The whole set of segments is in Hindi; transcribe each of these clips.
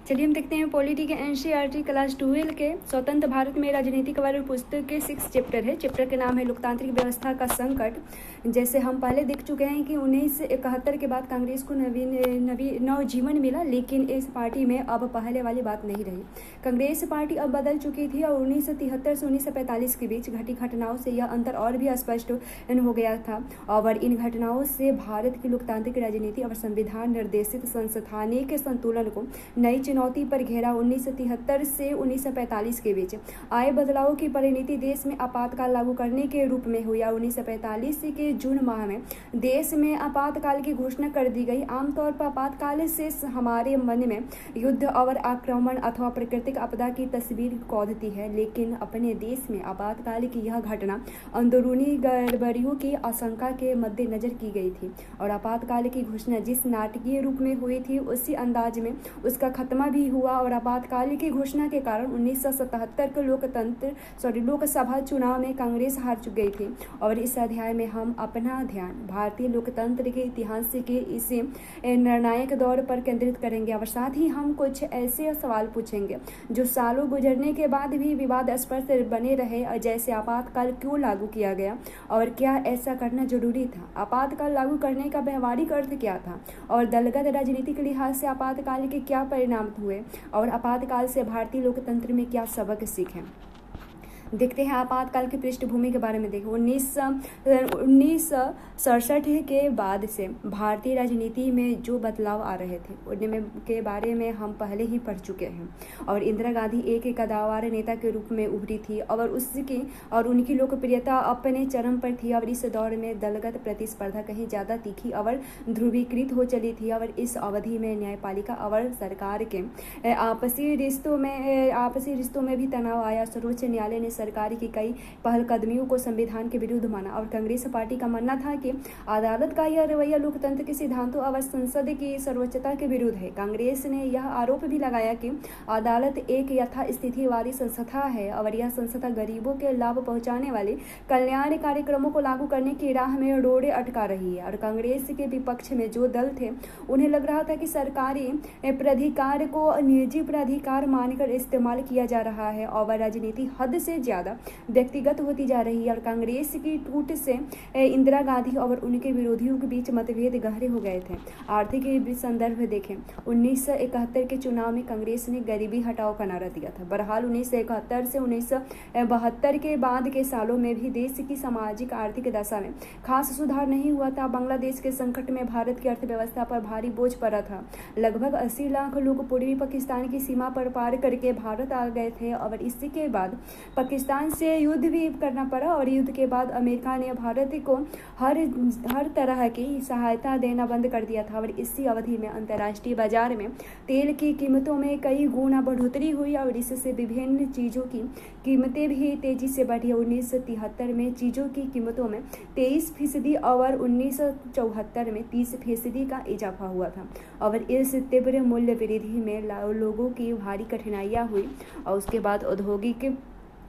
चलिए हम देखते हैं पॉलिटी के एनसीईआरटी क्लास 12 के स्वतंत्र भारत में राजनीतिक वर्ग पुस्तक के 6 चैप्टर है। चैप्टर के नाम है लोकतांत्रिक व्यवस्था का संकट। जैसे हम पहले देख चुके हैं कि 1971 के बाद कांग्रेस को नव जीवन मिला, लेकिन इस पार्टी में अब पहले वाली बात नहीं रही। कांग्रेस पार्टी अब बदल चुकी थी और 1973 से 1945 के बीच घटी घटनाओं से यह अंतर और भी स्पष्ट हो गया था। और इन घटनाओं से भारत की लोकतांत्रिक राजनीति और संविधान निर्देशित संस्थानिक संतुलन को नई चुनौती पर घेरा। 1973 से 1945 के बीच आए बदलाव की परिणति देश में आपातकाल लागू करने के रूप में हुई। 1945 के जून माह में देश में आपातकाल की घोषणा कर दी गई। आमतौर पर आपातकाल से हमारे मन में युद्ध और आक्रमण अथवा प्राकृतिक आपदा की तस्वीर कौंधती है, लेकिन अपने देश में आपातकाल की यह घटना अंदरूनी गड़बड़ियों की आशंका के मद्देनजर की गई थी और आपातकाल की घोषणा जिस नाटकीय रूप में हुई थी उसी अंदाज में उसका खत्मा भी हुआ। और आपातकाल की घोषणा के कारण 1977 के लोकसभा चुनाव में कांग्रेस हार चुक गई थी। और इस अध्याय में हम अपना ध्यान भारतीय लोकतंत्र के इतिहास के इसी निर्णायक दौर पर केंद्रित करेंगे और साथ ही हम कुछ ऐसे सवाल पूछेंगे जो सालों गुजरने के बाद भी विवादास्पद बने रहे, जैसे आपातकाल क्यों लागू किया गया और क्या ऐसा करना जरूरी था, आपातकाल लागू करने का व्यवहारिक अर्थ क्या था और दलगत राजनीतिक लिहाज से आपातकाल के क्या परिणाम हुए और आपातकाल से भारतीय लोकतंत्र में क्या सबक सीखे। देखते हैं आपातकाल की पृष्ठभूमि के बारे में। देखो 1967 के बाद से भारतीय राजनीति में जो बदलाव आ रहे थे उनमें के बारे में हम पहले ही पढ़ चुके हैं। और इंदिरा गांधी एक कदावर नेता के रूप में उभरी थी और उनकी लोकप्रियता अपने चरम पर थी। और इस दौर में दलगत प्रतिस्पर्धा कहीं ज़्यादा तीखी और ध्रुवीकृत हो चली थी। और इस अवधि में न्यायपालिका और सरकार के आपसी रिश्तों में भी तनाव आया। सर्वोच्च न्यायालय ने सरकार की कई पहलकदमियों को संविधान के विरुद्ध माना और कांग्रेस पार्टी का मानना था कि अदालत का यह रवैया लोकतंत्र के सिद्धांतों और संसद की सर्वोच्चता के विरुद्ध है। कांग्रेस ने यह आरोप भी लगाया कि अदालत एक यथास्थितिवादी संस्था है और यह संस्था गरीबों के लाभ पहुंचाने वाले कल्याण कार्यक्रमों को लागू करने की राह में रोड़े अटका रही है। और कांग्रेस के विपक्ष में जो दल थे उन्हें लग रहा था कि सरकारी प्राधिकार को निजी प्राधिकार मानकर इस्तेमाल किया जा रहा है और राजनीति हद से ज्यादा व्यक्तिगत होती जा रही है। और कांग्रेस की टूट से इंदिरा गांधी और उनके विरोधियों के बीच मतभेद गहरे हो गए थे। आर्थिक संदर्भ देखें, 1971 के चुनाव में कांग्रेस ने गरीबी हटाओ का नारा दिया था। बहरहाल 1971 से 1972 के बाद के सालों में भी देश की सामाजिक आर्थिक दशा में खास सुधार नहीं हुआ था। बांग्लादेश के संकट में भारत की अर्थव्यवस्था पर भारी बोझ पड़ा था। लगभग 80 लाख लोग पूर्वी पाकिस्तान की सीमा पर पार करके भारत आ गए थे और इसी के बाद पाकिस्तान से युद्ध भी करना पड़ा। और युद्ध के बाद अमेरिका ने भारत को हर तरह की सहायता देना बंद कर दिया था। और इसी अवधि में अंतर्राष्ट्रीय बाजार में तेल की कीमतों में कई गुना बढ़ोतरी हुई और इससे विभिन्न चीज़ों की कीमतें भी तेजी से बढ़ी। 1973 में चीज़ों की कीमतों में 23% और 1974 में 30% का इजाफा हुआ था। और इस तीव्र मूल्य वृद्धि में लोगों की भारी कठिनाइयाँ हुई और उसके बाद औद्योगिक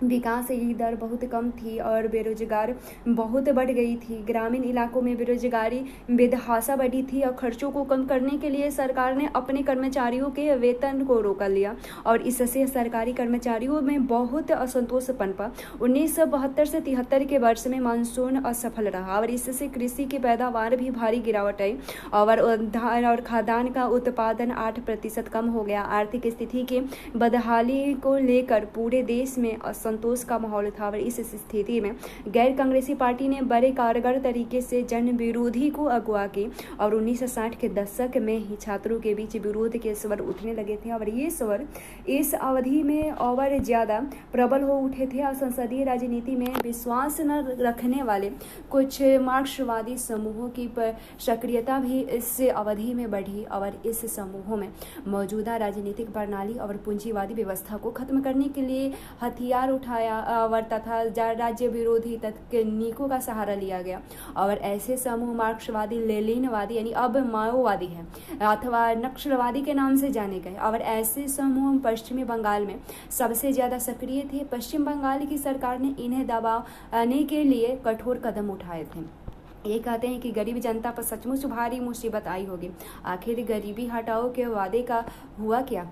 विकास की दर बहुत कम थी और बेरोजगार बहुत बढ़ गई थी। ग्रामीण इलाकों में बेरोजगारी बेतहाशा बढ़ी थी और खर्चों को कम करने के लिए सरकार ने अपने कर्मचारियों के वेतन को रोक लिया और इससे सरकारी कर्मचारियों में बहुत असंतोष पनपा। 1972 से 73 के वर्ष में मानसून असफल रहा और इससे कृषि की पैदावार भी भारी गिरावट आई और धान और खाद्यान्न का उत्पादन 8% कम हो गया। आर्थिक स्थिति की बदहाली को लेकर पूरे देश में संतोष का माहौल था और इस स्थिति में गैर कांग्रेसी पार्टी ने बड़े कारगर तरीके से जन विरोधी को अगवा की और 1960 के दशक में ही छात्रों के बीच विरोध के स्वर उठने लगे थे और ये स्वर इस अवधि में और ज्यादा प्रबल हो उठे थे। और संसदीय राजनीति में विश्वास न रखने वाले कुछ मार्क्सवादी समूहों की सक्रियता भी इस अवधि में बढ़ी और इस समूहों में मौजूदा राजनीतिक प्रणाली और पूंजीवादी व्यवस्था को खत्म करने के लिए हथियार उठाया और तथा राज्य विरोधी तकनीकों का सहारा लिया गया। और ऐसे समूह मार्क्सवादी, लेनिनवादी यानी अब माओवादी है अथवा नक्सलवादी के नाम से जाने गए और ऐसे समूह पश्चिमी बंगाल में सबसे ज्यादा सक्रिय थे। पश्चिम बंगाल की सरकार ने इन्हें दबाने के लिए कठोर कदम उठाए थे। ये कहते हैं कि गरीब जनता पर सचमुच भारी मुसीबत आई होगी। आखिर गरीबी हटाओ के वादे का हुआ क्या?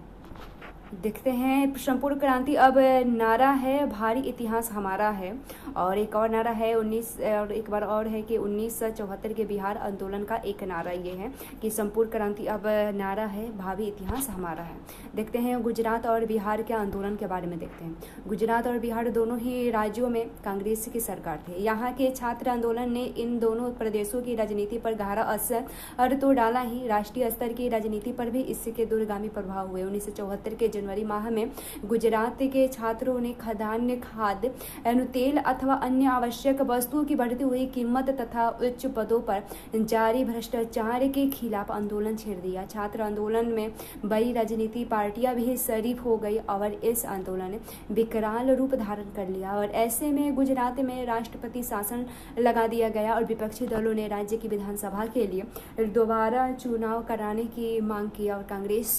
देखते हैं संपूर्ण क्रांति अब नारा है भारी इतिहास हमारा है, और एक और नारा है 19 और एक बार और है कि 1974 के बिहार आंदोलन का एक नारा ये है कि संपूर्ण क्रांति अब नारा है भावी इतिहास हमारा है। देखते हैं गुजरात और बिहार के आंदोलन के बारे में देखते हैं। गुजरात और बिहार दोनों ही राज्यों में कांग्रेस की सरकार थे। यहाँ के छात्र आंदोलन ने इन दोनों प्रदेशों की राजनीति पर गहरा असर तो डाला ही, राष्ट्रीय स्तर की राजनीति पर भी इसके दूरगामी प्रभाव हुए। 1974 के जनवरी माह में गुजरात के छात्रों ने खाद्य तेल अथवा अन्य आवश्यक वस्तुओं की बढ़ती हुई कीमत तथा उच्च पदों पर जारी भ्रष्टाचार के खिलाफ आंदोलन छेड़ दिया। छात्र आंदोलन में बड़ी राजनीतिक पार्टियां भी शरीक हो गई और इस आंदोलन ने विकराल रूप धारण कर लिया, और ऐसे में गुजरात में राष्ट्रपति शासन लगा दिया गया और विपक्षी दलों ने राज्य की विधानसभा के लिए दोबारा चुनाव कराने की मांग की। और कांग्रेस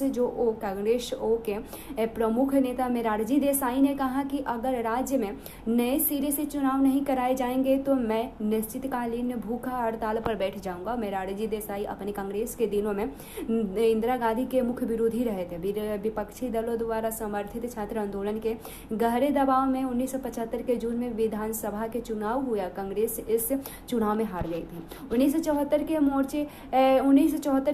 के प्रमुख नेता मोरारजी देसाई ने कहा कि अगर राज्य में नए सिरे से चुनाव नहीं कराए जाएंगे तो मैं निश्चितकालीन भूखा हड़ताल पर बैठ जाऊंगा। मोरारजी देसाई अपने कांग्रेस के दिनों में इंदिरा गांधी के मुख्य विरोधी रहे थे। विपक्षी दलों द्वारा समर्थित छात्र आंदोलन के गहरे दबाव में 1975 के जून में विधानसभा के चुनाव हुआ। कांग्रेस इस चुनाव में हार गई थी। 1974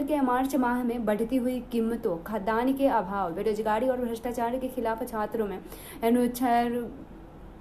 के मार्च माह में बढ़ती हुई कीमतों, खाद्यान्न के अभाव, बेरोजगारी और भ्रष्टाचार के खिलाफ छात्रों में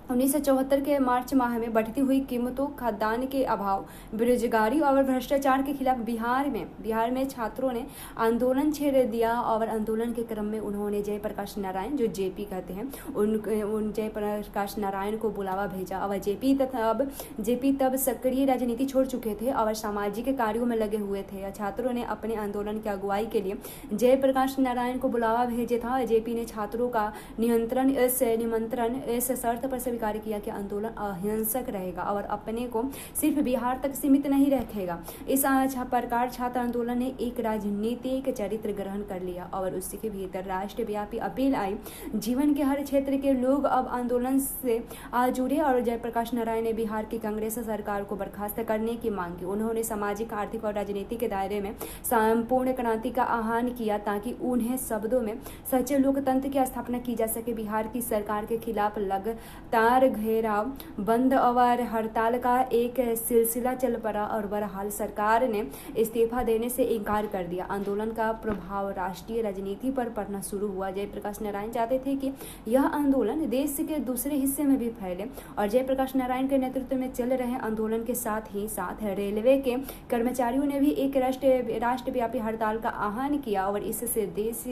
1974 के मार्च माह में बढ़ती हुई कीमतों, खाद्यान्न के अभाव, बेरोजगारी और भ्रष्टाचार के खिलाफ बिहार में छात्रों ने आंदोलन छेड़ दिया। और आंदोलन के क्रम में उन्होंने जयप्रकाश नारायण, जो जेपी कहते हैं, उन जयप्रकाश नारायण को बुलावा भेजा। और जेपी तब सक्रिय राजनीति छोड़ चुके थे और सामाजिक कार्यों में लगे हुए थे। छात्रों ने अपने आंदोलन की अगुवाई के लिए जयप्रकाश नारायण को बुलावा भेजे था। जेपी ने छात्रों का निमंत्रण इस शर्त पर स्वीकार किया कि आंदोलन अहिंसक रहेगा और अपने को सिर्फ बिहार तक सीमित नहीं रखेगा। इस प्रकार छात्र आंदोलन ने एक राजनीतिक चरित्र ग्रहण कर लिया और उसके भीतर राष्ट्रव्यापी अपील आई। जीवन के हर क्षेत्र के लोग अब आंदोलन से आ जुड़े और जयप्रकाश नारायण ने बिहार की कांग्रेस सरकार को बर्खास्त करने की मांग की। उन्होंने सामाजिक, आर्थिक और राजनीतिक के दायरे में संपूर्ण क्रांति का आह्वान किया ताकि उन्हें शब्दों में सच्चे लोकतंत्र की स्थापना की जा सके। बिहार की सरकार के खिलाफ लगातार घेराव, बंद और हड़ताल का एक सिलसिला चल पड़ा और बहरहाल सरकार ने इस्तीफा देने से इनकार कर दिया। आंदोलन का प्रभाव राष्ट्रीय राजनीति पर पड़ना शुरू हुआ। जयप्रकाश नारायण चाहते थे कि यह आंदोलन देश के दूसरे हिस्से में भी फैले और जयप्रकाश नारायण के नेतृत्व में चल रहे आंदोलन के साथ ही साथ रेलवे के कर्मचारियों ने भी एक राष्ट्रव्यापी हड़ताल का आह्वान किया और इससे देश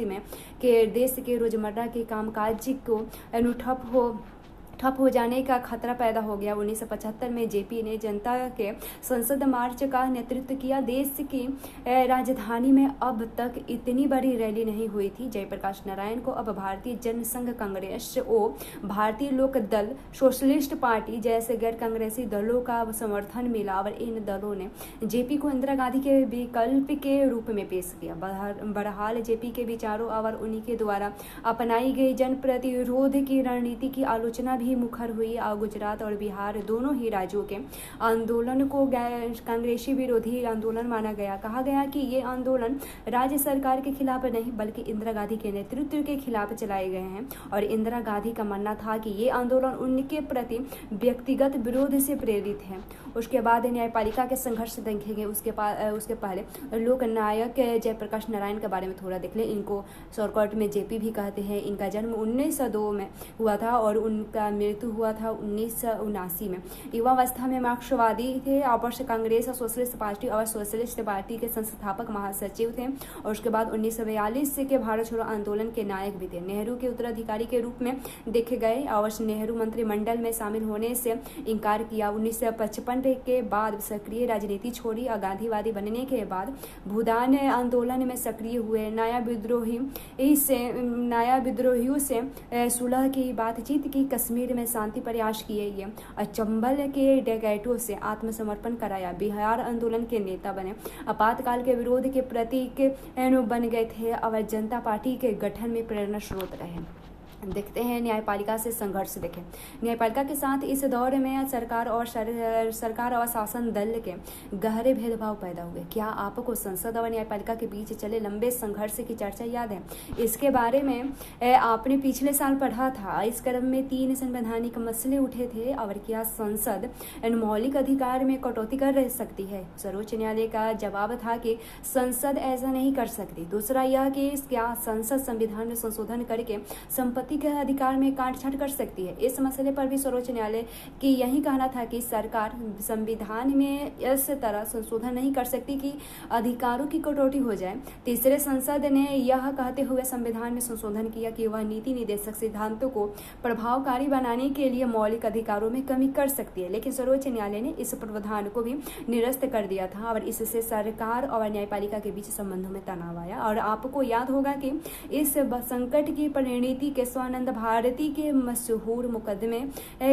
के रोजमर्रा के कामकाज को ठप हो जाने का खतरा पैदा हो गया। 1975 में जेपी ने जनता के संसद मार्च का नेतृत्व किया। देश की राजधानी में अब तक इतनी बड़ी रैली नहीं हुई थी। जयप्रकाश नारायण को अब भारतीय जनसंघ कांग्रेस और भारतीय लोक दल, सोशलिस्ट पार्टी जैसे गैर कांग्रेसी दलों का समर्थन मिला और इन दलों ने जेपी को इंदिरा गांधी के विकल्प के रूप में पेश किया। बहरहाल जेपी के विचारों और उन्हीं के द्वारा अपनाई गई जन प्रतिरोध की रणनीति की आलोचना भी मुखर हुई। गुजरात और बिहार दोनों ही राज्यों के आंदोलन को कांग्रेसी विरोधी आंदोलन माना गया। कहा गया कि ये आंदोलन राज्य सरकार के खिलाफ नहीं बल्कि इंदिरा गांधी के नेतृत्व के खिलाफ चलाए गए हैं और इंदिरा गांधी का मानना था कि ये आंदोलन उनके प्रति व्यक्तिगत विरोध से प्रेरित है। उसके बाद न्यायपालिका के संघर्ष देखेंगे। उसके पहले लोकनायक जयप्रकाश नारायण के बारे में थोड़ा देख लें। इनको शॉर्टकट में जेपी भी कहते हैं। इनका जन्म 1902 में हुआ था और उनका मृत्यु हुआ था 1979 में। युवावस्था में मार्क्सवादी थे। अवश्य कांग्रेस और सोशलिस्ट पार्टी के संस्थापक महासचिव थे और उसके बाद 1942 के भारत छोड़ो आंदोलन के नायक भी थे। नेहरू के उत्तराधिकारी के रूप में देखे गए। अवश्य नेहरू मंत्रिमंडल में शामिल होने से इनकार किया। 1955 के बाद सक्रिय राजनीति छोड़ी और गांधीवादी बनने के बाद भूदान आंदोलन में सक्रिय हुए। नया विद्रोहियों से सुलह की बातचीत की। कश्मीर में शांति प्रयास किए और चंबल के डकैतों से आत्मसमर्पण कराया। बिहार आंदोलन के नेता बने। आपातकाल के विरोध के प्रतीक बन गए थे और जनता पार्टी के गठन में प्रेरणा स्रोत रहे। देखते हैं न्यायपालिका से संघर्ष। देखें, न्यायपालिका के साथ इस दौर में सरकार और शासन दल के गहरे भेदभाव पैदा हुए। क्या आपको संसद और न्यायपालिका के बीच चले लंबे संघर्ष की चर्चा याद है? इसके बारे में आपने पिछले साल पढ़ा था। इस क्रम में 3 संवैधानिक मसले उठे थे। और क्या संसद मौलिक अधिकार में कटौती कर सकती है? सर्वोच्च न्यायालय का जवाब था कि संसद ऐसा नहीं कर सकती। दूसरा यह कि क्या संसद संविधान में संशोधन करके संपत्ति के अधिकार में काटछाट कर सकती है? इस मसले पर भी सर्वोच्च न्यायालय की यही कहना था कि सरकार संविधान में इस तरह संशोधन नहीं कर सकती कि अधिकारों की कटौती हो जाए। तीसरे, संसद ने यह कहते हुए संविधान में संशोधन किया कि वह नीति निर्देशक सिद्धांतों को प्रभावकारी बनाने के लिए मौलिक अधिकारों में कमी कर सकती है। लेकिन सर्वोच्च न्यायालय ने इस प्रावधान को भी निरस्त कर दिया था और इससे सरकार और न्यायपालिका के बीच संबंधों में तनाव आया। और आपको याद होगा कि इस संकट की परिणति के स्वानंद भारती के मशहूर मुकदमे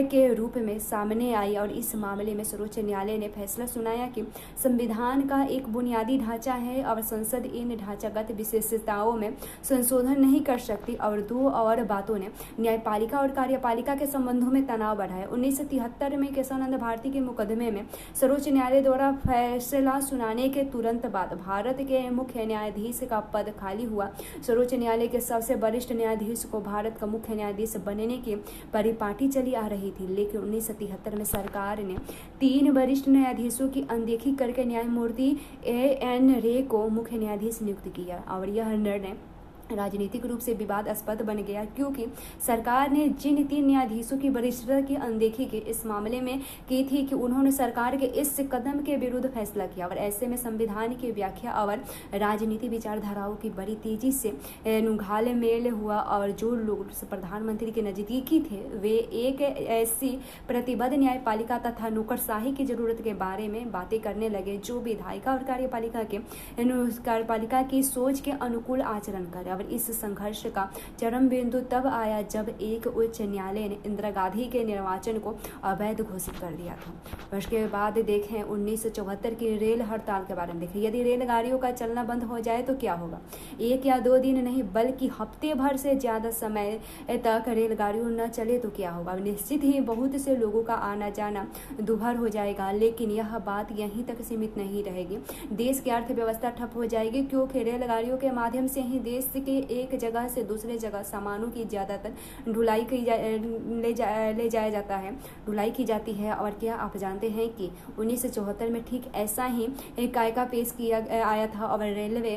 के रूप में सामने आई। और इस मामले में सर्वोच्च न्यायालय ने फैसला सुनाया कि संविधान का एक बुनियादी ढांचा है और संसद इन ढांचागत विशेषताओं में संशोधन नहीं कर सकती। और 2 और बातों ने न्यायपालिका और कार्यपालिका के संबंधों में तनाव बढ़ाया। 1973 में केशवानंद भारती के मुकदमे में सर्वोच्च न्यायालय द्वारा फैसला सुनाने के तुरंत बाद भारत के मुख्य न्यायाधीश का पद खाली हुआ। सर्वोच्च न्यायालय के सबसे वरिष्ठ न्यायाधीश को भारत का मुख्य न्यायाधीश बनने की परिपाटी चली आ रही थी। लेकिन 1973 में सरकार ने 3 वरिष्ठ न्यायाधीशों की अनदेखी करके न्यायमूर्ति A.N. रे को मुख्य न्यायाधीश नियुक्त किया। और यह निर्णय राजनीतिक रूप से विवादास्पद बन गया क्योंकि सरकार ने जिन 3 न्यायाधीशों की वरिष्ठता की अनदेखी की इस मामले में की थी कि उन्होंने सरकार के इस कदम के विरुद्ध फैसला किया। और ऐसे में संविधान की व्याख्या और राजनीति विचारधाराओं की बड़ी तेजी से घाल मेल हुआ। और जो लोग प्रधानमंत्री के नजदीकी थे वे एक ऐसी प्रतिबद्ध न्यायपालिका तथा नौकरशाही की जरूरत के बारे में बातें करने लगे जो विधायिका और कार्यपालिका की सोच के अनुकूल आचरण करे। इस संघर्ष का चरम बिंदु तब आया जब एक उच्च न्यायालय ने इंदिरा गांधी के निर्वाचन को अवैध घोषित कर दिया था। उसके बाद देखें 1974 की रेल हड़ताल के बारे में देखें। यदि रेलगाड़ियों का चलना बंद हो जाए तो क्या होगा? 1 या 2 दिन नहीं बल्कि हफ्ते भर से ज्यादा समय तक रेलगाड़ियों न चले तो क्या होगा? निश्चित ही बहुत से लोगों का आना जाना दुभर हो जाएगा। लेकिन यह बात यहीं तक सीमित नहीं रहेगी। देश की अर्थव्यवस्था ठप हो जाएगी क्योंकि रेलगाड़ियों के माध्यम से ही देश के एक जगह से दूसरे जगह सामानों की ज्यादातर ढुलाई ले जाया जाता है, ढुलाई की जाती है। और क्या आप जानते हैं कि 1974 में ठीक ऐसा ही एक कायका पेश किया आया था और रेलवे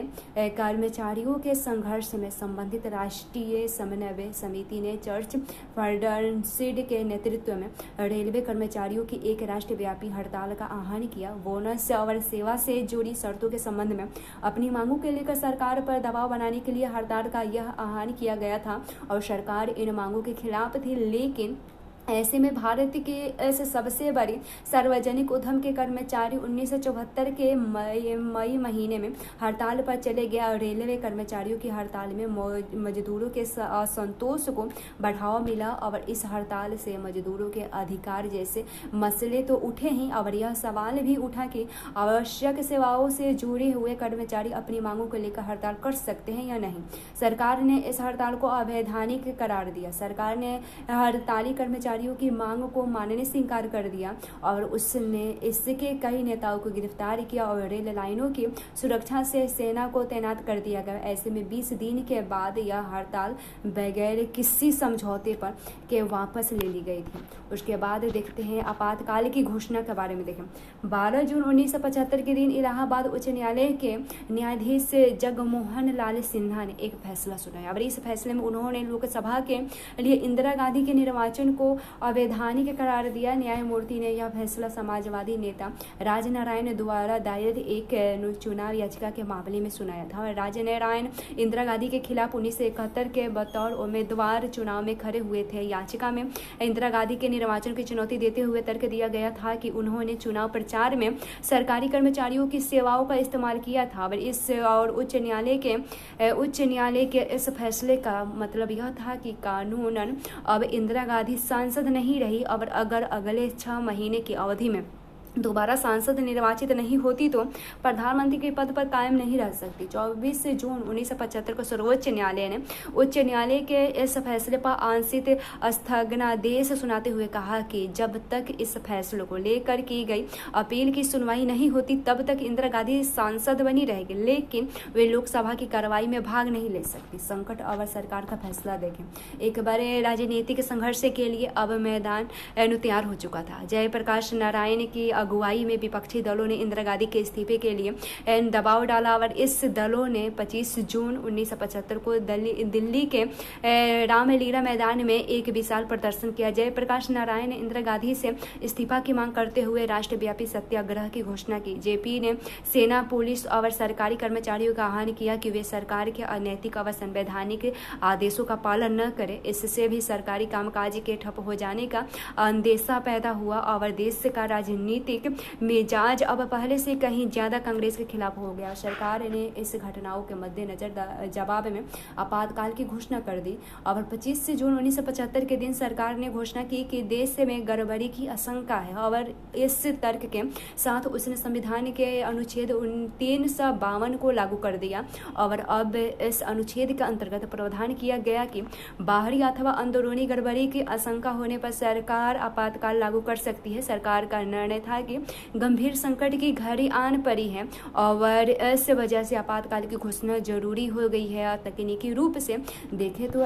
कर्मचारियों के संघर्ष में संबंधित राष्ट्रीय समन्वय समिति ने चर्च फर्डनसीड के नेतृत्व में रेलवे कर्मचारियों की एक राष्ट्रव्यापी हड़ताल का आह्वान किया। बोनस और सेवा से जुड़ी शर्तों के संबंध में अपनी मांगों के लेकर सरकार पर दबाव बनाने के लिए हड़ताल का यह आह्वान किया गया था और सरकार इन मांगों के खिलाफ थी। लेकिन ऐसे में भारत के ऐसे सबसे बड़ी सार्वजनिक उद्यम के कर्मचारी 1974 के मई महीने में हड़ताल पर चले गए और रेलवे कर्मचारियों की हड़ताल में मजदूरों के असंतोष को बढ़ावा मिला। और इस हड़ताल से मजदूरों के अधिकार जैसे मसले तो उठे ही और यह सवाल भी उठा कि आवश्यक सेवाओं से जुड़े हुए कर्मचारी अपनी मांगों को लेकर हड़ताल कर सकते हैं या नहीं। सरकार ने इस हड़ताल को अवैधानिक करार दिया। सरकार ने हड़ताली कर्मचारी की मांग को मानने से इनकार कर दिया और उसने इसके कई नेताओं को गिरफ्तार किया और रेल लाइनों की सुरक्षा से सेना को तैनात कर दिया गया। ऐसे में 20 दिन के बाद यह हड़ताल बगैर किसी समझौते पर के वापस ले ली गई थी। उसके बाद देखते हैं आपातकाल की घोषणा के बारे में। देखें 12 जून 1975 के दिन इलाहाबाद उच्च न्यायालय के न्यायाधीश जगमोहन लाल सिन्हा ने एक फैसला सुनाया और इस फैसले में उन्होंने लोकसभा के लिए इंदिरा गांधी के निर्वाचन को अवैधानिक करार दिया। न्यायमूर्ति ने यह फैसला समाजवादी नेता राजनारायण द्वारा दायर एक चुनाव याचिका के मामले में सुनाया था। राजनारायण इंदिरा गांधी के खिलाफ 1971 के बतौर उम्मीदवार चुनाव में खड़े हुए थे। याचिका में इंदिरा गांधी के निर्वाचन की चुनौती देते हुए तर्क दिया गया था कि उन्होंने चुनाव प्रचार में सरकारी कर्मचारियों की सेवाओं का इस्तेमाल किया था। और उच्च न्यायालय के इस फैसले का मतलब यह था कि कानूनन अब इंदिरा गांधी सांसद नहीं रही और अगर अगले 6 महीने की अवधि में दोबारा सांसद निर्वाचित नहीं होती तो प्रधानमंत्री के पद पर कायम नहीं रह सकती। 24 जून 1975 को सर्वोच्च न्यायालय ने उच्च न्यायालय के इस फैसले पर आंशिक स्थगनादेश सुनाते हुए कहा कि जब तक इस फैसले को लेकर की गई अपील की सुनवाई नहीं होती तब तक इंदिरा गांधी सांसद बनी रहेगी, लेकिन वे लोकसभा की कार्रवाई में भाग नहीं ले सकती। संकट और सरकार का फैसला देखें। एक बड़े राजनीतिक संघर्ष के लिए अब मैदान तैयार हो चुका था। जयप्रकाश नारायण की अगुवाई में विपक्षी दलों ने इंदिरा गांधी के इस्तीफे के लिए दबाव डाला और इस दलों ने 25 जून 1975 को दिल्ली के रामलीला मैदान में एक विशाल प्रदर्शन किया। जयप्रकाश नारायण ने इंदिरा गांधी से इस्तीफा की मांग करते हुए राष्ट्रव्यापी सत्याग्रह की घोषणा की। जेपी ने सेना, पुलिस और सरकारी कर्मचारियों का आह्वान किया कि वे सरकार के अनैतिक और संवैधानिक आदेशों का पालन न करें। इससे भी सरकारी कामकाज के ठप हो जाने का अंदेशा पैदा हुआ और देश का राजनीतिक मिजाज अब पहले से कहीं ज्यादा कांग्रेस के खिलाफ हो गया। सरकार ने इस घटनाओं के मद्देनजर जवाब में आपातकाल की घोषणा कर दी और 25 जून 1975 के दिन सरकार ने घोषणा की कि देश में गड़बड़ी की आशंका है और इस तर्क के साथ उसने संविधान के अनुच्छेद 352 को लागू कर दिया और अब इस अनुच्छेद के अंतर्गत प्रावधान किया गया कि बाहरी अथवा अंदरूनी गड़बड़ी की आशंका होने पर सरकार आपातकाल लागू कर सकती है। सरकार का निर्णय था कि गंभीर संकट की घड़ी आन पड़ी है और इस वजह से आपातकाल की घोषणा जरूरी हो गई है। तकनीकी रूप से देखें तो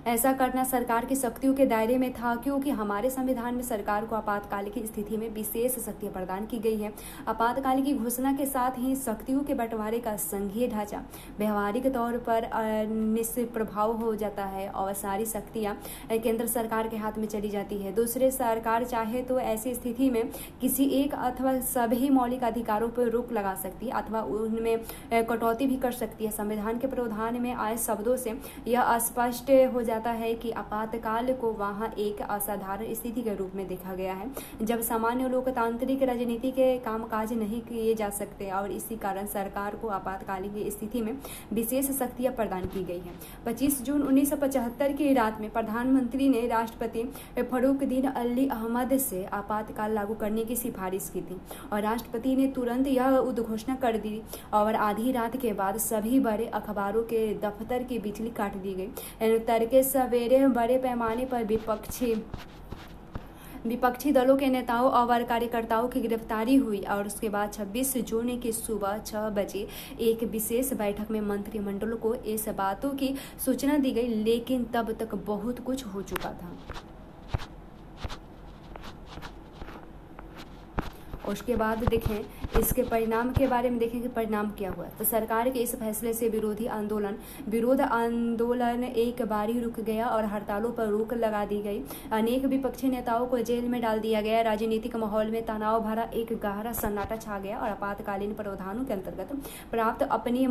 ऐसा करना सरकार की शक्तियों के दायरे में था, क्योंकि हमारे संविधान में सरकार को आपातकाल की स्थिति में विशेष शक्तियां प्रदान की गई है। आपातकाल की घोषणा के साथ ही शक्तियों के बंटवारे का संघीय ढांचा व्यवहारिक तौर पर निष्प्रभाव हो जाता है और सारी शक्तियां केंद्र सरकार के हाथ में चली जाती है। दूसरे सरकार चाहे तो ऐसी स्थिति में किसी एक अथवा सभी मौलिक अधिकारों पर रोक लगा सकती है अथवा उनमें कटौती भी कर सकती है। संविधान के प्रावधान में आए शब्दों से यह स्पष्ट हो जाता है कि आपातकाल को वहां एक असाधारण स्थिति के रूप में देखा गया है जब सामान्य लोकतांत्रिक राजनीति के कामकाज नहीं किए जा सकते और इसी कारण सरकार को आपातकालीन स्थिति में विशेष शक्तियां प्रदान की गई है। 25 जून 1975 की रात में प्रधानमंत्री ने राष्ट्रपति फरुखुद्दीन अली अहमद से आपातकाल लागू करने की सिफारिश की थी और राष्ट्रपति ने तुरंत यह उद्घोषणा कर दी और आधी रात के बाद सभी बड़े अखबारों के दफ्तर की बिजली काट दी गई। तड़के सवेरे बड़े पैमाने पर विपक्षी दलों के नेताओं और कार्यकर्ताओं की गिरफ्तारी हुई और उसके बाद 26 जून की सुबह 6 बजे एक विशेष बैठक में मंत्रिमंडल को इस बातों की सूचना दी गई, लेकिन तब तक बहुत कुछ हो चुका था। उसके बाद देखें इसके परिणाम के बारे में देखें कि परिणाम क्या हुआ। तो सरकार के इस फैसले से विरोध आंदोलन एक बारी रुक गया और हड़तालों पर रोक लगा दी गई। अनेक विपक्षी नेताओं को जेल में डाल दिया गया। राजनीतिक माहौल में तनाव भरा एक गहरा सन्नाटा छा गया और आपातकालीन प्रावधानों के अंतर्गत प्राप्त अपनी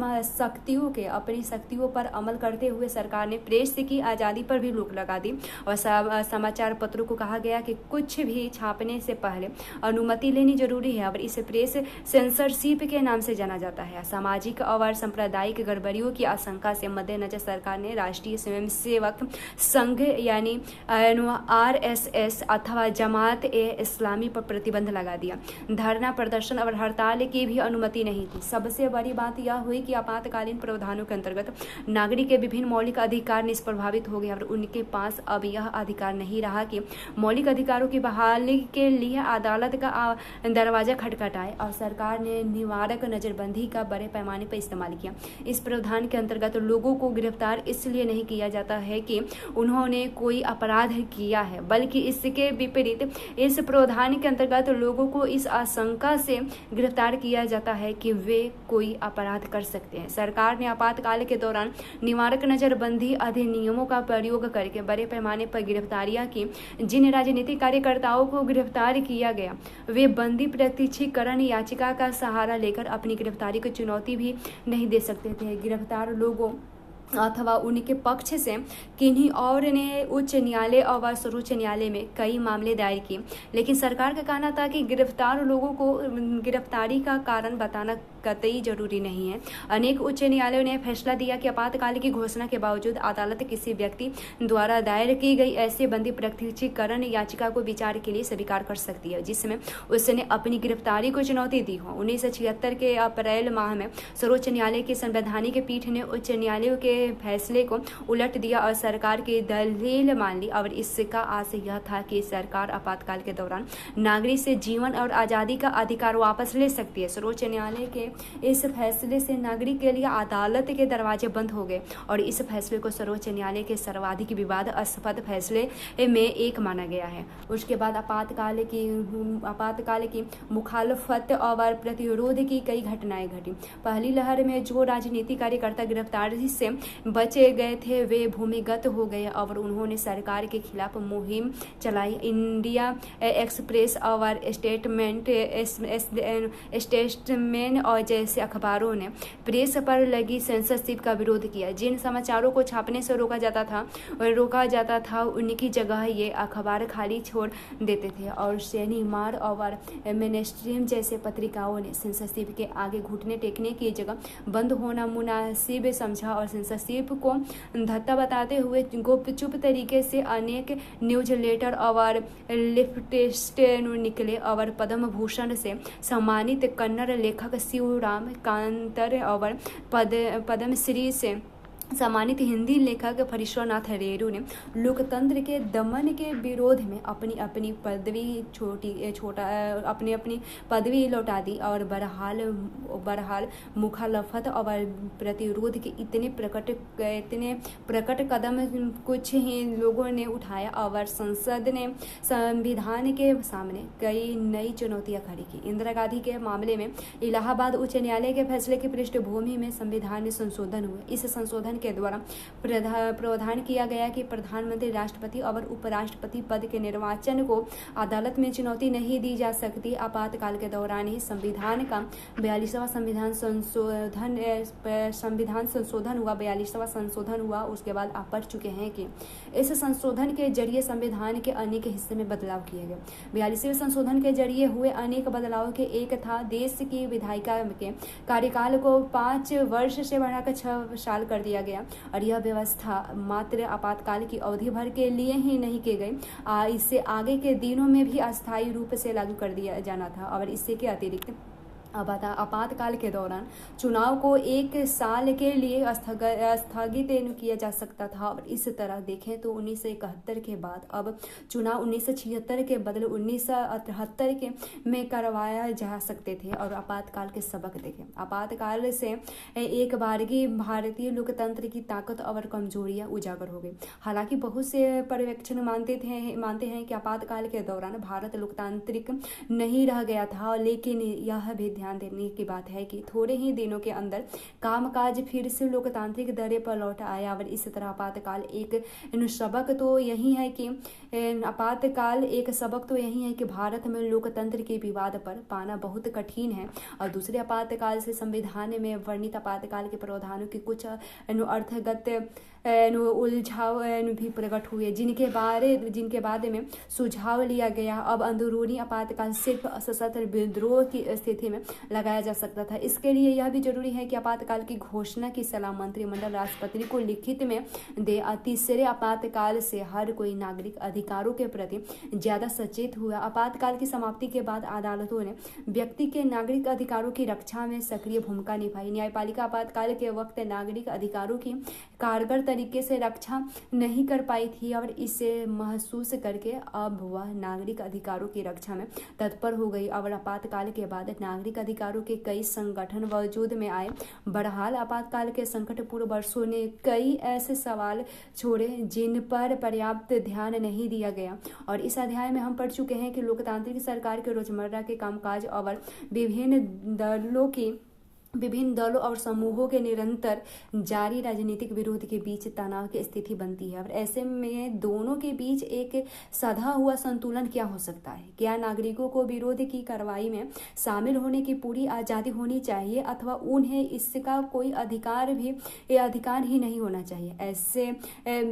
शक्तियों पर अमल करते हुए सरकार ने प्रेस की आज़ादी पर भी रोक लगा दी और समाचार पत्रों को कहा गया कि कुछ भी छापने से पहले अनुमति लेनी जरूरी है और इसे प्रेस सेंसरशिप के नाम से जाना जाता है। सामाजिक और सांप्रदायिक गड़बड़ियों की आशंका से मद्देनजर सरकार ने राष्ट्रीय स्वयंसेवक संघ यानी RSS अथवा जमात ए इस्लामी पर प्रतिबंध लगा दिया। धरना, प्रदर्शन और हड़ताल की भी अनुमति नहीं थी। सबसे बड़ी बात यह हुई कि आपातकालीन प्रावधानों के अंतर्गत नागरिक के विभिन्न मौलिक अधिकार निष्प्रभावित हो गए और उनके पास अब यह अधिकार नहीं रहा कि मौलिक अधिकारों की बहाली के लिए अदालत का दरवाजा खटखटाए और सरकार ने निवारक नजरबंदी का बड़े पैमाने पर इस्तेमाल किया। इस प्रावधान के अंतर्गत लोगों को गिरफ्तार इसलिए नहीं किया जाता है कि उन्होंने कोई अपराध किया है, बल्कि इसके विपरीत इस प्रावधान के अंतर्गत लोगों को इस आशंका से गिरफ्तार किया जाता है कि वे कोई अपराध कर सकते हैं। सरकार ने आपातकाल के दौरान निवारक नजरबंदी अधिनियमों का प्रयोग करके बड़े पैमाने पर गिरफ्तारियां की। जिन राजनीतिक कार्यकर्ताओं को गिरफ्तार किया गया वे बंदी प्रत्यक्षीकरण याचिका का सहारा लेकर अपनी गिरफ्तारी को चुनौती भी नहीं दे सकते थे। गिरफ्तार लोगों अथवा उनके पक्ष से किन्हीं और ने उच्च न्यायालय और सर्वोच्च न्यायालय में कई मामले दायर किए, लेकिन सरकार का कहना था कि गिरफ्तार लोगों को गिरफ्तारी का कारण बताना कतई जरूरी नहीं है। अनेक उच्च न्यायालयों ने फैसला दिया कि आपातकाल की घोषणा के बावजूद अदालत किसी व्यक्ति द्वारा दायर की गई ऐसे बंदी प्रत्यक्षीकरण याचिका को विचार के लिए स्वीकार कर सकती है जिसमें उसने अपनी गिरफ्तारी को चुनौती दी हो। 1976 के अप्रैल माह में सर्वोच्च न्यायालय की संवैधानिक पीठ ने उच्च न्यायालयों के फैसले को उलट दिया और सरकार की दलील मान ली। और इसका आशय यह था कि सरकार आपातकाल के दौरान नागरिक से जीवन और आज़ादी का अधिकार वापस ले सकती है। सर्वोच्च न्यायालय के इस फैसले से नागरिक के लिए अदालत के दरवाजे बंद हो गए और इस फैसले को सर्वोच्च न्यायालय के सर्वाधिक विवादास्पद फैसले में एक माना गया है। उसके बाद आपातकाल की मुखालफत और प्रतिरोध की कई घटनाएं घटी। पहली लहर में जो राजनीतिक कार्यकर्ता गिरफ्तारी से बचे गए थे वे भूमिगत हो गए और उन्होंने सरकार के खिलाफ मुहिम चलाई। इंडिया एक्सप्रेस और स्टेटमेंट और जैसे अखबारों ने प्रेस पर लगी सेंसरशिप का विरोध किया। जिन समाचारों को छापने से रोका जाता था उनकी जगह ये अखबार खाली छोड़ देते थे और शनिवार और मेनस्ट्रीम जैसे पत्रिकाओं ने सेंसरशिप के आगे घुटने टेकने की जगह बंद होना मुनासिब समझा और सेंसरशिप को धत्ता बताते हुए गुपचुप तरीके से अनेक न्यूज लेटर और लिफ्टिस्ट निकले और पद्म भूषण से सम्मानित कन्नड़ लेखक शिवराम कांतर और पद्मश्री से सम्मानित हिंदी लेखक फरीश्वरनाथ रेरू ने लोकतंत्र के दमन के विरोध में अपनी पदवी लौटा दी और बहरहाल मुखालफत और प्रतिरोध के इतने प्रकट कदम कुछ ही लोगों ने उठाया और संसद ने संविधान के सामने कई नई चुनौतियां खड़ी की। इंदिरा गांधी के मामले में इलाहाबाद उच्च न्यायालय के फैसले की पृष्ठभूमि में संविधान में संशोधन हुए। इस संशोधन के द्वारा प्रावधान किया गया कि प्रधानमंत्री, राष्ट्रपति और उपराष्ट्रपति पद के निर्वाचन को अदालत में चुनौती नहीं दी जा सकती। आपातकाल के दौरान ही संविधान का 42वां संशोधन हुआ। उसके बाद आप पढ़ चुके हैं कि इस संशोधन के जरिए संविधान के अनेक हिस्से में बदलाव किए गए। 42वें संशोधन के जरिए हुए अनेक बदलाव के एक था देश की विधायिका के कार्यकाल को 5 वर्ष से बढ़ाकर 6 साल कर दिया गया और यह व्यवस्था मात्र आपातकाल की अवधि भर के लिए ही नहीं की गई, इससे आगे के दिनों में भी अस्थायी रूप से लागू कर दिया जाना था। और इससे के अतिरिक्त आपातकाल के दौरान चुनाव को 1 साल के लिए स्थगित किया जा सकता था। और इस तरह देखें तो 1971 के बाद अब चुनाव 1976 के बदले 1978 के में करवाया जा सकते थे। और आपातकाल के सबक देखें। आपातकाल से एक बारगी भारतीय लोकतंत्र की ताकत और कमजोरियां उजागर हो गई। हालांकि बहुत से पर्यवेक्षक मानते हैं कि आपातकाल के दौरान भारत लोकतांत्रिक नहीं रह गया था, लेकिन यह भी ध्यान देने की बात है कि थोड़े ही दिनों के अंदर कामकाज फिर से लोकतांत्रिक दरे पर लौट आया। और इस तरह आपातकाल एक सबक तो यही है कि भारत में लोकतंत्र के विवाद पर पाना बहुत कठिन है। और दूसरे आपातकाल से संविधान में वर्णित आपातकाल के प्रावधानों की कुछ अर्थगत उलझाव भी प्रकट हुए जिनके बाद में सुझाव लिया गया। अब अंदरूनी आपातकाल सिर्फ सशस्त्र विद्रोह की स्थिति में लगाया जा सकता था। इसके लिए यह भी जरूरी है कि आपातकाल की घोषणा की सलाह मंत्रिमंडल राष्ट्रपति को लिखित में दे। तीसरे आपातकाल से हर कोई नागरिक अधिकारों के प्रति ज्यादा सचेत हुआ। आपातकाल की समाप्ति के बाद अदालतों ने व्यक्ति के नागरिक अधिकारों की रक्षा में सक्रिय भूमिका निभाई। न्यायपालिका आपातकाल के वक्त नागरिक अधिकारों की कारगर तरीके से रक्षा नहीं कर पाई थी और इसे महसूस करके अब वह नागरिक अधिकारों की रक्षा में तत्पर हो गई। और आपातकाल के बाद नागरिक अधिकारों के कई संगठन वजूद में आए। बहरहाल आपातकाल के संकटपूर्ण वर्षों ने कई ऐसे सवाल छोड़े जिन पर पर्याप्त ध्यान नहीं दिया गया। और इस अध्याय में हम पढ़ चुके हैं कि लोकतांत्रिक सरकार के रोजमर्रा के कामकाज और विभिन्न दलों और समूहों के निरंतर जारी राजनीतिक विरोध के बीच तनाव की स्थिति बनती है। और ऐसे में दोनों के बीच एक सधा हुआ संतुलन क्या हो सकता है? क्या नागरिकों को विरोध की कार्रवाई में शामिल होने की पूरी आज़ादी होनी चाहिए अथवा उन्हें इसका कोई अधिकार ही नहीं होना चाहिए? ऐसे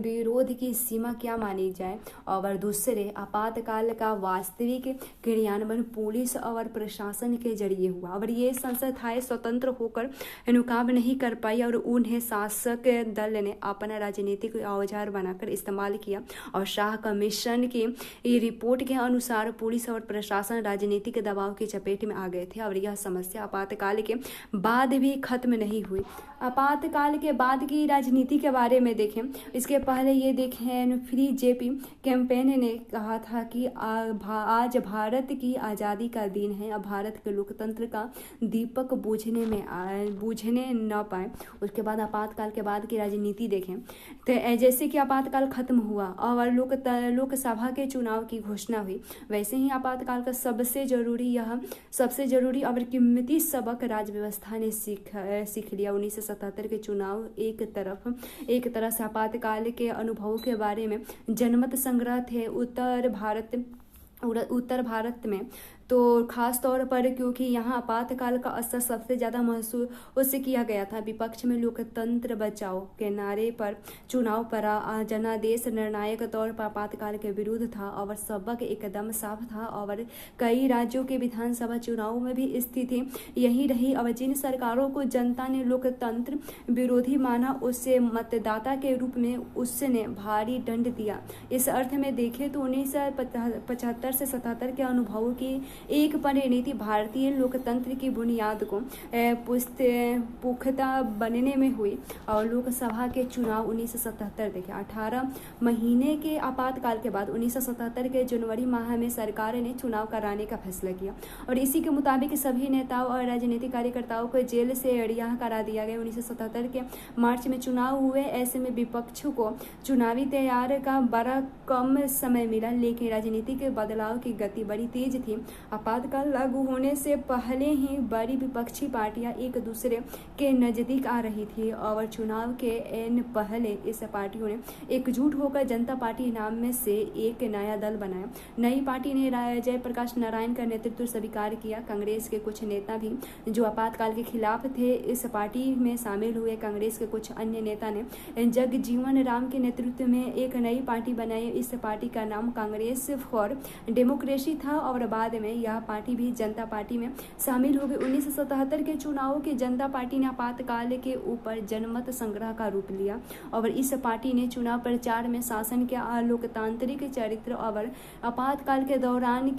विरोध की सीमा क्या मानी जाए? और दूसरे आपातकाल का वास्तविक क्रियान्वयन पुलिस और प्रशासन के जरिए हुआ और ये संस्थाएं स्वतंत्र स्वतंत्र होकर काम नहीं कर पाई और उन्हें शासक दल ने अपना राजनीतिक औजार बनाकर इस्तेमाल किया। और शाह कमीशन की रिपोर्ट के अनुसार पुलिस और प्रशासन राजनीतिक दबाव की चपेट में आ गए थे और यह समस्या आपातकाल के बाद भी खत्म नहीं हुई। आपातकाल के बाद की राजनीति के बारे में देखें, इसके पहले ये देखें, फ्री जेपी कैंपेन ने कहा था कि आज भारत की आज़ादी का दिन है, अब भारत के लोकतंत्र का दीपक बुझने न पाए। उसके बाद आपातकाल के बाद की राजनीति देखें तो जैसे कि आपातकाल खत्म हुआ और लोकसभा के चुनाव की घोषणा हुई, वैसे ही आपातकाल का सबसे जरूरी और कीमती सबक राज व्यवस्था ने सीख लिया। 1977 के चुनाव एक तरह से आपातकाल के अनुभवों के बारे में जनमत संग्रह थे उत्तर भारत में, तो खास तौर पर क्योंकि यहाँ आपातकाल का असर सबसे ज़्यादा महसूस किया गया था। विपक्ष में लोकतंत्र बचाओ के नारे पर चुनाव पर जनादेश निर्णायक तौर पर आपातकाल के विरुद्ध था और सबक एकदम साफ था और कई राज्यों के विधानसभा चुनाव में भी स्थिति यही रही। और जिन सरकारों को जनता ने लोकतंत्र विरोधी माना, उससे मतदाता के रूप में उसने भारी दंड दिया। इस अर्थ में देखें तो 1975 से 77 के अनुभवों की एक परिणति भारतीय लोकतंत्र की बुनियाद को पुख्ता बनने में हुई। और लोकसभा के चुनाव 1977 देखें, 18 महीने के आपातकाल के बाद 1977 के जनवरी माह में सरकार ने चुनाव कराने का फैसला किया और इसी के मुताबिक सभी नेताओं और राजनीतिक कार्यकर्ताओं को जेल से रिहा करा दिया गया। 1977 के मार्च में चुनाव हुए, ऐसे में विपक्ष को चुनावी तैयार का बड़ा कम समय मिला, लेकिन राजनीति के बदलाव की गति बड़ी तेज थी। आपातकाल लागू होने से पहले ही बड़ी विपक्षी पार्टियां एक दूसरे के नजदीक आ रही थी और चुनाव के एन पहले इस पार्टियों ने एकजुट होकर जनता पार्टी नाम में से एक नया दल बनाया। नई पार्टी ने जयप्रकाश नारायण का नेतृत्व स्वीकार किया। कांग्रेस के कुछ नेता भी जो आपातकाल के खिलाफ थे इस पार्टी में शामिल हुए। कांग्रेस के कुछ अन्य नेता ने जगजीवन राम के नेतृत्व में एक नई पार्टी बनाई। इस पार्टी का नाम कांग्रेस फॉर डेमोक्रेसी था और बाद में यह पार्टी भी जनता पार्टी में शामिल हो गई। 1977 के चुनावों की जनता पार्टी ने आपातकाल के ऊपर जनमत संग्रह का रूप लिया और इस पार्टी ने चुनाव प्रचार में शासन के लोकतांत्रिक चरित्र और आपातकाल के दौरान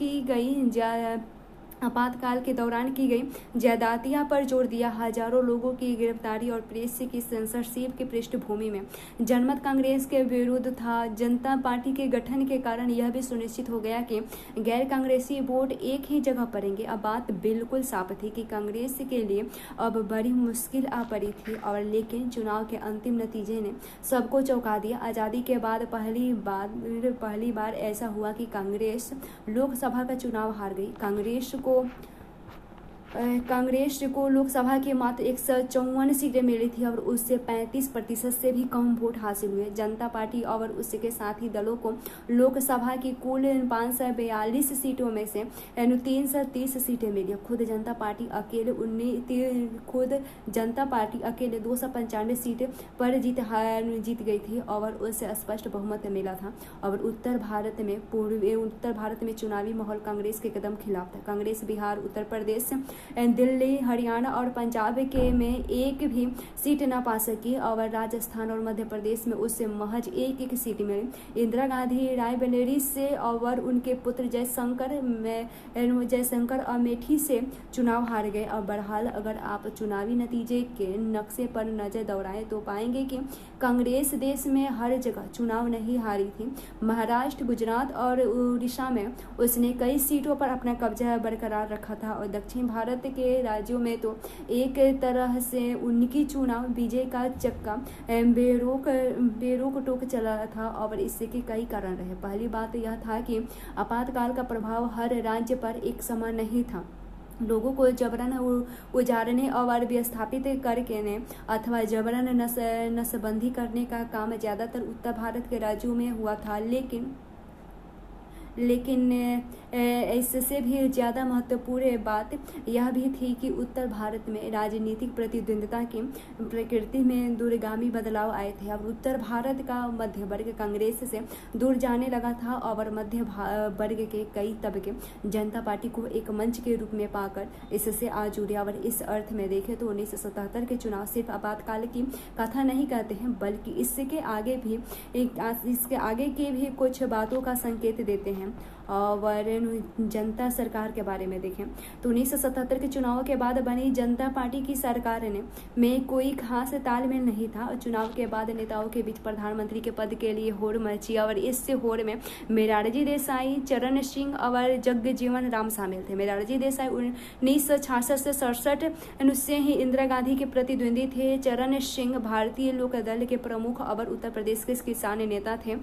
की गई ज्यादतियां पर जोर दिया। हजारों लोगों की गिरफ्तारी और प्रेस की सेंसरशिप की पृष्ठभूमि में जनमत कांग्रेस के विरुद्ध था। जनता पार्टी के गठन के कारण यह भी सुनिश्चित हो गया कि गैर कांग्रेसी वोट एक ही जगह पड़ेंगे। अब बात बिल्कुल साफ थी कि कांग्रेस के लिए अब बड़ी मुश्किल आ पड़ी थी और लेकिन चुनाव के अंतिम नतीजे ने सबको चौंका दिया। आज़ादी के बाद पहली बार ऐसा हुआ कि कांग्रेस लोकसभा का चुनाव हार गई। कांग्रेस को लोकसभा की मात्र 154 सीटें मिली थी और उससे 35% से भी कम वोट हासिल हुए। जनता पार्टी और उसके साथी दलों को लोकसभा की कुल 542 सीटों में से 330 सीटें मिली। खुद जनता पार्टी अकेले 295 सीटें पर जीत गई थी और उससे स्पष्ट बहुमत मिला था। और उत्तर भारत में चुनावी माहौल कांग्रेस के कदम खिलाफ था। कांग्रेस बिहार, उत्तर प्रदेश, दिल्ली, हरियाणा और पंजाब के में एक भी सीट न पा सकी और राजस्थान और मध्य प्रदेश में उससे महज एक सीट मिली। इंदिरा गांधी रायबरेली से और उनके पुत्र जयशंकर अमेठी से चुनाव हार गए। और बहरहाल अगर आप चुनावी नतीजे के नक्शे पर नजर दौड़ाएं तो पाएंगे कि कांग्रेस देश में हर जगह चुनाव नहीं हारी थी। महाराष्ट्र, गुजरात और उड़ीसा में उसने कई सीटों पर अपना कब्जा बरकरार रखा था और दक्षिण भारत के राज्यों में तो एक तरह से उनकी चुनाव विजय का चक्का बेरोक टोक चला था और इसके कई कारण रहे। पहली बात यह था कि आपातकाल का प्रभाव हर राज्य पर एक समान नहीं था। लोगों को जबरन उजाड़ने और विस्थापित करके अथवा जबरन नसबंदी करने का काम ज़्यादातर उत्तर भारत के राज्यों में हुआ था, लेकिन इससे भी ज़्यादा महत्वपूर्ण बात यह भी थी कि उत्तर भारत में राजनीतिक प्रतिद्वंद्विता की प्रकृति में दूरगामी बदलाव आए थे। अब उत्तर भारत का मध्य वर्ग कांग्रेस से दूर जाने लगा था और मध्य वर्ग के कई तबके जनता पार्टी को एक मंच के रूप में पाकर इससे आ जुड़े। और इस अर्थ में देखें तो 1977 के चुनाव सिर्फ आपातकाल की कथा नहीं कहते हैं, बल्कि इसके आगे के भी कुछ बातों का संकेत देते हैं। और जनता सरकार के बारे में देखें तो 1977 के चुनाव के बाद बनी जनता पार्टी की सरकार में कोई खास तालमेल नहीं था। चुनाव के बाद नेताओं के बीच प्रधानमंत्री के पद के लिए होड़ मची और इस होड़ में मोरारजी देसाई, चरण सिंह और जगजीवन राम शामिल थे। मोरारजी देसाई 1966 से 67 से ही इंदिरा गांधी के प्रतिद्वंदी थे। चरण सिंह भारतीय लोक दल के प्रमुख और उत्तर प्रदेश के किसान नेता थे।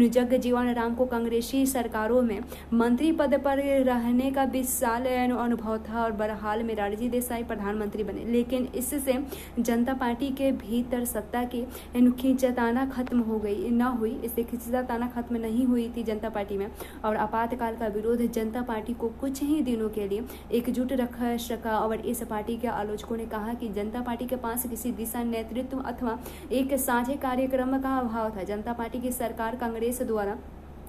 जगजीवन राम को कांग्रेसी सरकारों में मंत्री पद पर रहने का 20 साल अनुभव था और बहरहाल मोरारजी देसाई प्रधानमंत्री बने, लेकिन इससे जनता पार्टी के भीतर सत्ता की खींचताना खत्म हो गई न हुई। इससे खींचताना खत्म नहीं हुई थी जनता पार्टी में और आपातकाल का विरोध जनता पार्टी को कुछ ही दिनों के लिए एकजुट रख सका। और इस पार्टी के आलोचकों ने कहा कि जनता पार्टी के पास किसी दिशा, नेतृत्व अथवा एक साझे कार्यक्रम का अभाव था। जनता पार्टी की सरकार कांग्रेस द्वारा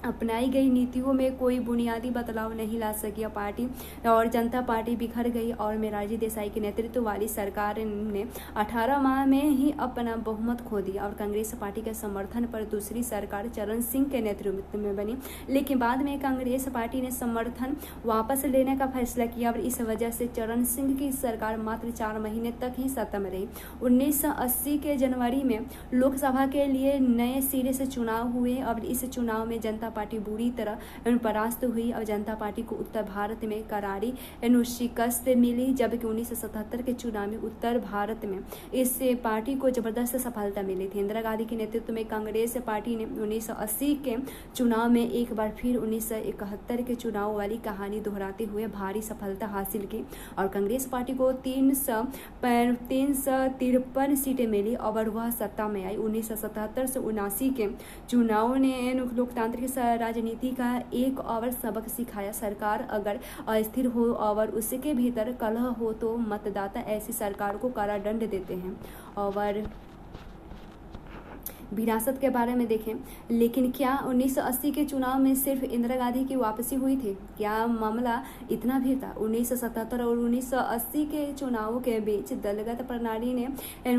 अपनाई गई नीतियों में कोई बुनियादी बदलाव नहीं ला सकी। पार्टी और जनता पार्टी बिखर गई और मोरारजी देसाई के नेतृत्व वाली सरकार ने 18 माह में ही अपना बहुमत खो दिया और कांग्रेस पार्टी के समर्थन पर दूसरी सरकार चरण सिंह के नेतृत्व में बनी। लेकिन बाद में कांग्रेस पार्टी ने समर्थन वापस लेने का फैसला किया और इस वजह से चरण सिंह की सरकार मात्र 4 महीने तक ही सत्ता में रही। 1980 के जनवरी में लोकसभा के लिए नए सिरे से चुनाव हुए और इस चुनाव में जनता पार्टी बुरी तरह परास्त हुई और जनता पार्टी को उत्तर भारत में करारी शिकस्त मिली, जबकि 1977 के चुनाव में उत्तर भारत में इस पार्टी को जबरदस्त सफलता मिली थी। इंदिरा गांधी के नेतृत्व में कांग्रेस पार्टी ने 1980 के चुनाव में एक बार फिर 1971 के चुनाव वाली कहानी दोहराते हुए भारी सफलता हासिल की और कांग्रेस पार्टी को 353 सीटें मिली और वह सत्ता में आई। 1977 से 79 के चुनाव ने लोकतांत्रिक राजनीति का एक और सबक सिखाया। सरकार अगर अस्थिर हो और उसके भीतर कलह हो तो मतदाता ऐसी सरकार को कड़ा दंड देते हैं। और विरासत के बारे में देखें, लेकिन क्या 1980 के चुनाव में सिर्फ इंदिरा गांधी की वापसी हुई थी? क्या मामला इतना भी था? 1977 और 1980 के चुनावों के बीच दलगत प्रणाली ने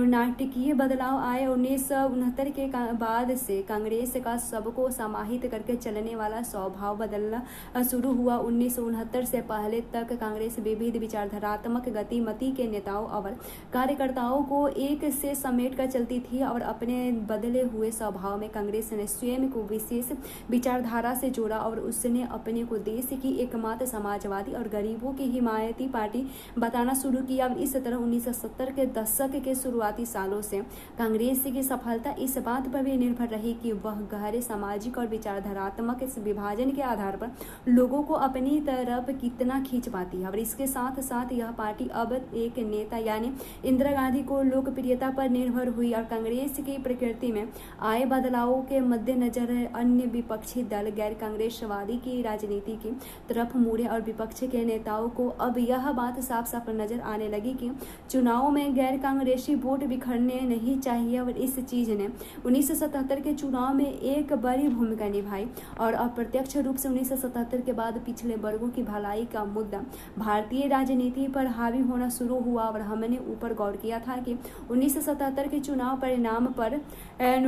नाटकीय बदलाव आए। 1969 के बाद से कांग्रेस का सबको समाहित करके चलने वाला स्वभाव बदलना शुरू हुआ। 1969 से पहले तक कांग्रेस विविध विचारधारात्मक गतिमति के नेताओं और कार्यकर्ताओं को एक से समेट कर चलती थी और अपने बदले हुए स्वभाव में कांग्रेस ने स्वयं को विशेष विचारधारा से जोड़ा और उसने अपने को देश की एकमात्र समाजवादी और गरीबों की हिमायती पार्टी बताना शुरू किया। और इस तरह 1970 के दशक के शुरुआती सालों से कांग्रेस की सफलता इस बात पर भी निर्भर रही कि वह गहरे सामाजिक और विचारधारात्मक विभाजन के आधार पर लोगों को अपनी तरफ कितना खींच पाती है। और इसके साथ साथ यह पार्टी अब एक नेता यानी इंदिरा गांधी को लोकप्रियता पर निर्भर हुई और कांग्रेस की प्रकृति में आए बदलावों के मद्देनजर अन्य विपक्षी दल गैर कांग्रेसवादी की राजनीति की तरफ मुड़े और विपक्ष के नेताओं को अब यह बात साफ साफ नजर आने लगी कि चुनाव में गैर कांग्रेसी वोट बिखरने नहीं चाहिए। और इस चीज ने 1977 के चुनाव में एक बड़ी भूमिका निभाई और अप्रत्यक्ष रूप से 1977 के बाद पिछले वर्गों की भलाई का मुद्दा भारतीय राजनीति पर हावी होना शुरू हुआ। और हमने ऊपर गौर किया था कि 1977 के चुनाव परिणाम पर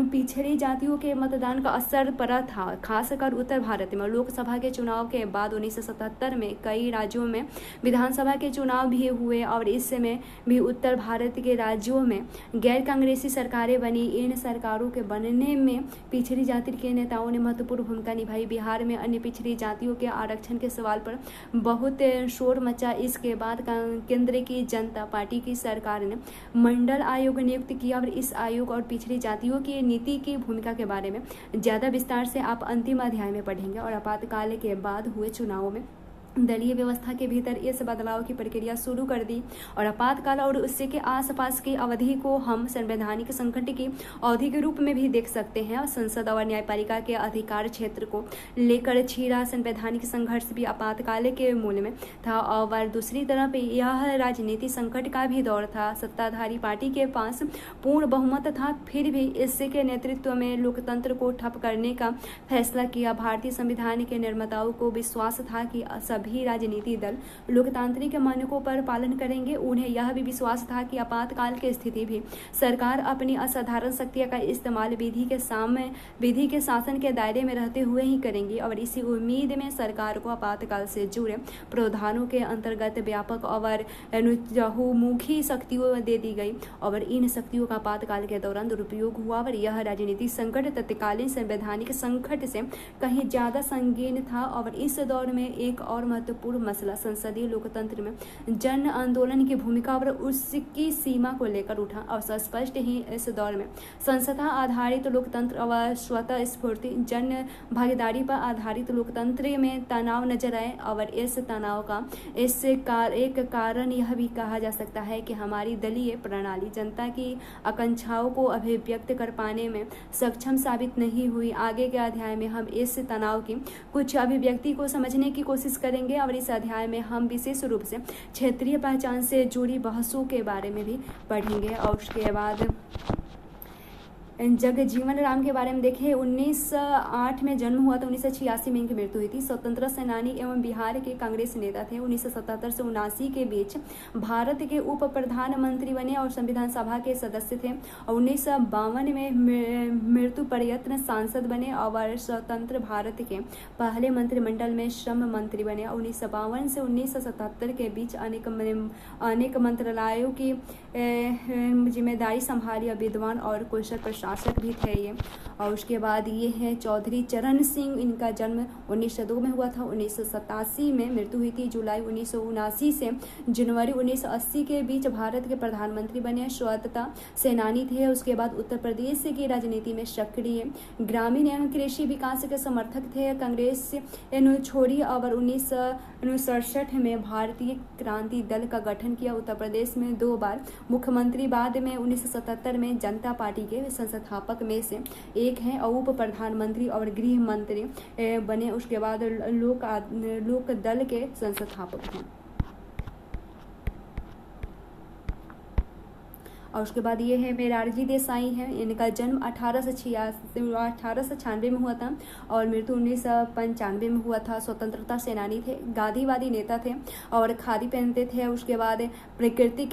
पिछड़ी जातियों के मतदान का असर पड़ा था, खासकर उत्तर भारत में। लोकसभा के चुनाव के बाद 1977 में कई राज्यों में विधानसभा के चुनाव भी हुए और इसमें भी उत्तर भारत के राज्यों में गैर कांग्रेसी सरकारें बनी। इन सरकारों के बनने में पिछड़ी जाति के नेताओं ने महत्वपूर्ण भूमिका निभाई। बिहार में अन्य पिछड़ी जातियों के आरक्षण के सवाल पर बहुत शोर मचा। इसके बाद केंद्र की जनता पार्टी की सरकार ने मंडल आयोग नियुक्त किया और इस आयोग और पिछड़ी जातियों की नीति की भूमिका के बारे में ज्यादा विस्तार से आप अंतिम अध्याय में पढ़ेंगे। और आपातकाल के बाद हुए चुनावों में दलीय व्यवस्था के भीतर इस बदलाव की प्रक्रिया शुरू कर दी और आपातकाल और उससे के आसपास की अवधि को हम संवैधानिक संकट की अवधि के रूप में भी देख सकते हैं। और संसद और न्यायपालिका के अधिकार क्षेत्र को लेकर छिड़ा संवैधानिक संघर्ष भी आपातकाल के मूल में था। और दूसरी तरफ यह राजनीति संकट का भी दौर था। सत्ताधारी पार्टी के पास पूर्ण बहुमत था, फिर भी इसके नेतृत्व में लोकतंत्र को ठप करने का फैसला किया। भारतीय संविधान के निर्माताओं को विश्वास था कि सभी राजनीतिक दल लोकतांत्रिक मानकों पर पालन करेंगे। उन्हें यह भी विश्वास था कि आपातकाल की स्थिति भी सरकार अपनी असाधारण शक्तियों का इस्तेमाल विधि के शासन के दायरे में रहते हुए ही करेंगी। और इसी उम्मीद में सरकार को आपातकाल से जुड़े प्रावधानों के अंतर्गत व्यापक और बहुमुखी शक्तियों दे दी गई और इन शक्तियों का आपातकाल के दौरान दुरुपयोग हुआ। और यह राजनीतिक संकट तत्कालीन संवैधानिक संकट से कहीं ज्यादा संगीन था। और इस दौर में एक और महत्वपूर्ण मसला संसदीय लोकतंत्र में जन आंदोलन की भूमिका और उसकी सीमा को लेकर उठा। और स्पष्ट ही इस दौर में संसद आधारित लोकतंत्र और स्वतः स्फूर्ति जन भागीदारी पर आधारित लोकतंत्र में तनाव नजर आए। और इस तनाव का एक कारण यह भी कहा जा सकता है कि हमारी दलीय प्रणाली जनता की आकांक्षाओं को अभिव्यक्त कर पाने में सक्षम साबित नहीं हुई। आगे के अध्याय में हम इस तनाव की कुछ अभिव्यक्ति को समझने की कोशिश करेंगे और इस अध्याय में हम विशेष रूप से क्षेत्रीय पहचान से जुड़ी बहसों के बारे में भी पढ़ेंगे। और उसके बाद जगजीवन राम के बारे में देखें। 1908 में जन्म हुआ था, 1986 में इनकी मृत्यु हुई थी। स्वतंत्रता सेनानी एवं बिहार के कांग्रेस नेता थे। 1977 से 79 के बीच भारत के उप प्रधानमंत्री बने और संविधान सभा के सदस्य थे। और 1952 में मृत्यु पर्यंत सांसद बने और स्वतंत्र भारत के पहले मंत्रिमंडल में श्रम मंत्री बने। 1952 से 1977 के बीच अनेक मंत्रालयों की जिम्मेदारी संभाली और विद्वान और कुशल प्रशासक भी थे ये। और उसके बाद ये है चौधरी चरण सिंह। इनका जन्म 1902 में हुआ था, 1987 में मृत्यु हुई थी। जुलाई 1979 से जनवरी 1980 के बीच भारत के प्रधानमंत्री बने। स्वतंत्रता सेनानी थे। उसके बाद उत्तर प्रदेश की राजनीति में सक्रिय ग्रामीण एवं कृषि विकास के समर्थक थे। कांग्रेस छोड़ी और 1967 में भारतीय क्रांति दल का गठन किया। उत्तर प्रदेश में 2 बार मुख्यमंत्री, बाद में 1977 में जनता पार्टी के संस्थापक में से एक हैं और उप प्रधानमंत्री और गृह मंत्री बने। उसके बाद लोक दल के संस्थापक हैं। और उसके बाद ये है मोरारजी देसाई हैं। इनका जन्म 1896 में हुआ था और मृत्यु 1995 में हुआ था। स्वतंत्रता सेनानी थे, गांधीवादी नेता थे और खादी पहनते थे। उसके बाद प्रकृति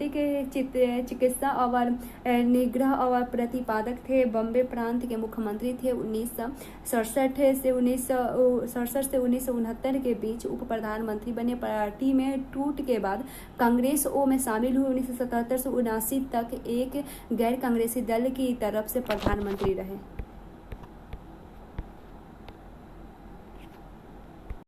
के चिकित्सा और निग्रह और प्रतिपादक थे। बॉम्बे प्रांत के मुख्यमंत्री थे। 1967 से 1969 के बीच उप प्रधानमंत्री बने। पार्टी में टूट के बाद कांग्रेस में शामिल हुए। 1977 से 79 तक एक गैर कांग्रेसी दल की तरफ से प्रधानमंत्री रहे।